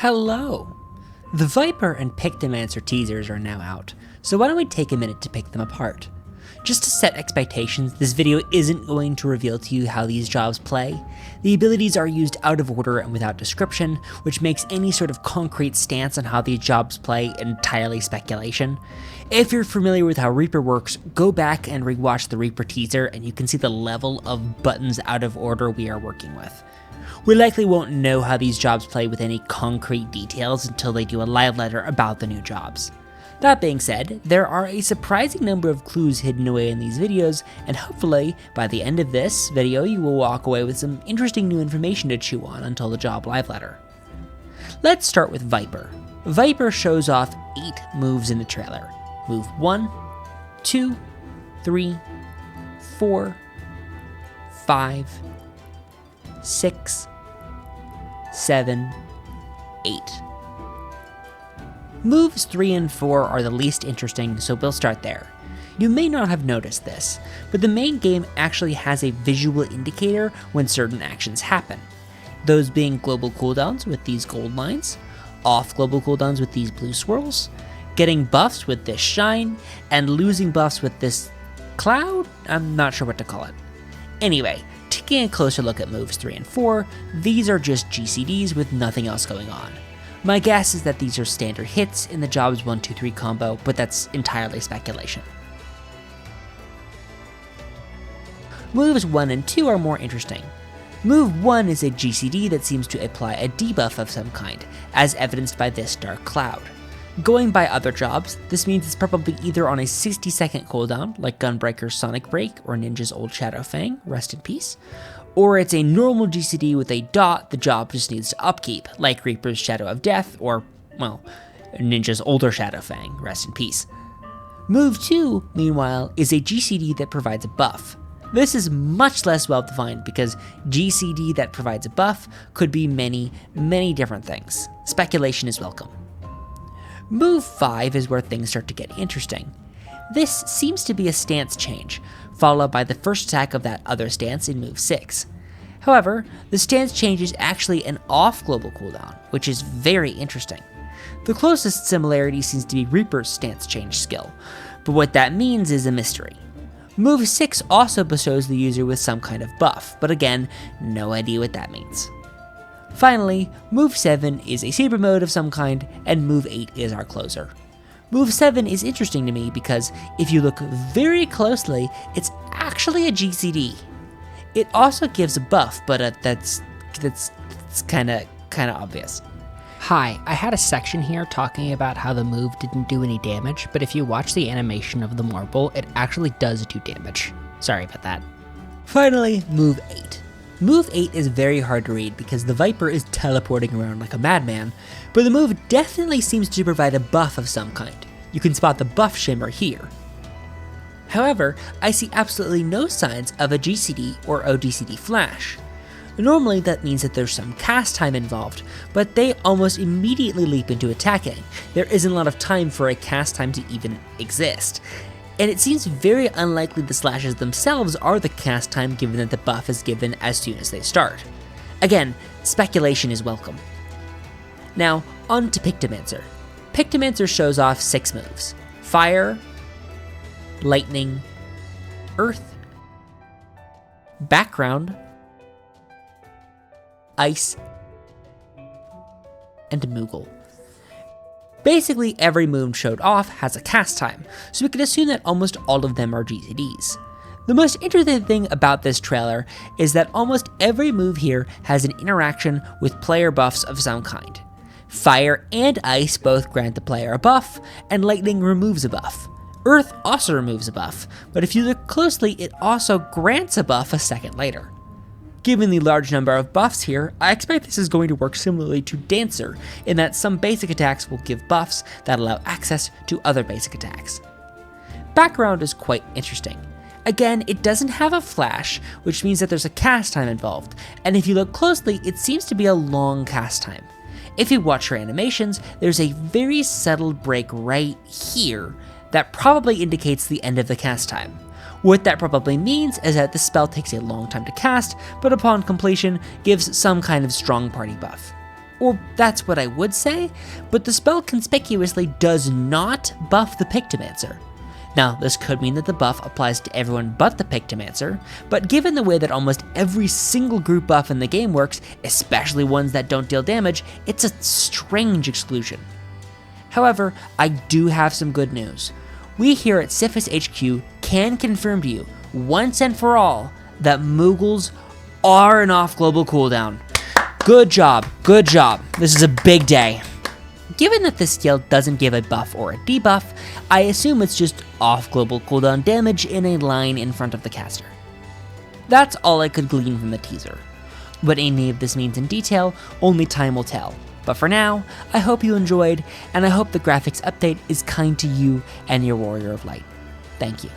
Hello! The Viper and Pictomancer teasers are now out, so why don't we take a minute to pick them apart. Just to set expectations, this video isn't going to reveal to you how these jobs play. The abilities are used out of order and without description, which makes any sort of concrete stance on how these jobs play entirely speculation. If you're familiar with how Reaper works, go back and rewatch the Reaper teaser and you can see the level of buttons out of order we are working with. We likely won't know how these jobs play with any concrete details until they do a live letter about the new jobs. That being said, there are a surprising number of clues hidden away in these videos, and hopefully, by the end of this video, you will walk away with some interesting new information to chew on until the job live letter. Let's start with Viper. Viper shows off 8 moves in the trailer. Move 1, 2, 3, 4, 5, 6, 7, 8. Moves 3 and 4 are the least interesting, so we'll start there. You may not have noticed this, but the main game actually has a visual indicator when certain actions happen. Those being global cooldowns with these gold lines, off global cooldowns with these blue swirls, getting buffs with this shine, and losing buffs with this cloud? I'm not sure what to call it. Anyway, taking a closer look at moves 3 and 4, these are just GCDs with nothing else going on. My guess is that these are standard hits in the jobs 1, 2, 3 combo, but that's entirely speculation. Moves 1 and 2 are more interesting. Move 1 is a GCD that seems to apply a debuff of some kind, as evidenced by this dark cloud. Going by other jobs, this means it's probably either on a 60-second cooldown, like Gunbreaker's Sonic Break or Ninja's Old Shadow Fang, rest in peace, or it's a normal GCD with a dot the job just needs to upkeep, like Reaper's Shadow of Death or, well, Ninja's older Shadow Fang, rest in peace. Move 2, meanwhile, is a GCD that provides a buff. This is much less well defined because GCD that provides a buff could be many different things. Speculation is welcome. Move 5 is where things start to get interesting. This seems to be a stance change, followed by the first attack of that other stance in move 6. However, the stance change is actually an off global cooldown, which is very interesting. The closest similarity seems to be Reaper's stance change skill, but what that means is a mystery. Move 6 also bestows the user with some kind of buff, but again, no idea what that means. Finally, move 7 is a saber mode of some kind, and move 8 is our closer. Move 7 is interesting to me because if you look very closely, it's actually a GCD. It also gives a buff, but that's kind of obvious. Hi, I had a section here talking about how the move didn't do any damage, but if you watch the animation of the marble, it actually does do damage. Sorry about that. Finally, move 8. Move 8 is very hard to read because the Viper is teleporting around like a madman, but the move definitely seems to provide a buff of some kind. You can spot the buff shimmer here. However, I see absolutely no signs of a GCD or OGCD flash. Normally that means that there's some cast time involved, but they almost immediately leap into attacking. There isn't a lot of time for a cast time to even exist. And it seems very unlikely the slashes themselves are the cast time given that the buff is given as soon as they start. Again, speculation is welcome. Now, on to Pictomancer. Pictomancer shows off 6 moves: Fire, Lightning, Earth, Background, Ice, and Moogle. Basically, every move showed off has a cast time, so we can assume that almost all of them are GCDs. The most interesting thing about this trailer is that almost every move here has an interaction with player buffs of some kind. Fire and Ice both grant the player a buff, and Lightning removes a buff. Earth also removes a buff, but if you look closely, it also grants a buff a second later. Given the large number of buffs here, I expect this is going to work similarly to Dancer, in that some basic attacks will give buffs that allow access to other basic attacks. Background is quite interesting. Again, it doesn't have a flash, which means that there's a cast time involved, and if you look closely, it seems to be a long cast time. If you watch your animations, there's a very subtle break right here that probably indicates the end of the cast time. What that probably means is that the spell takes a long time to cast, but upon completion gives some kind of strong party buff. Or that's what I would say, but the spell conspicuously does not buff the Pictomancer. Now, this could mean that the buff applies to everyone but the Pictomancer, but given the way that almost every single group buff in the game works, especially ones that don't deal damage, it's a strange exclusion. However, I do have some good news. We here at Syphis HQ can confirm to you, once and for all, that Moogles are an off-global cooldown. Good job, good job. This is a big day. Given that this skill doesn't give a buff or a debuff, I assume it's just off-global cooldown damage in a line in front of the caster. That's all I could glean from the teaser. What any of this means in detail, only time will tell. But for now, I hope you enjoyed, and I hope the graphics update is kind to you and your Warrior of Light. Thank you.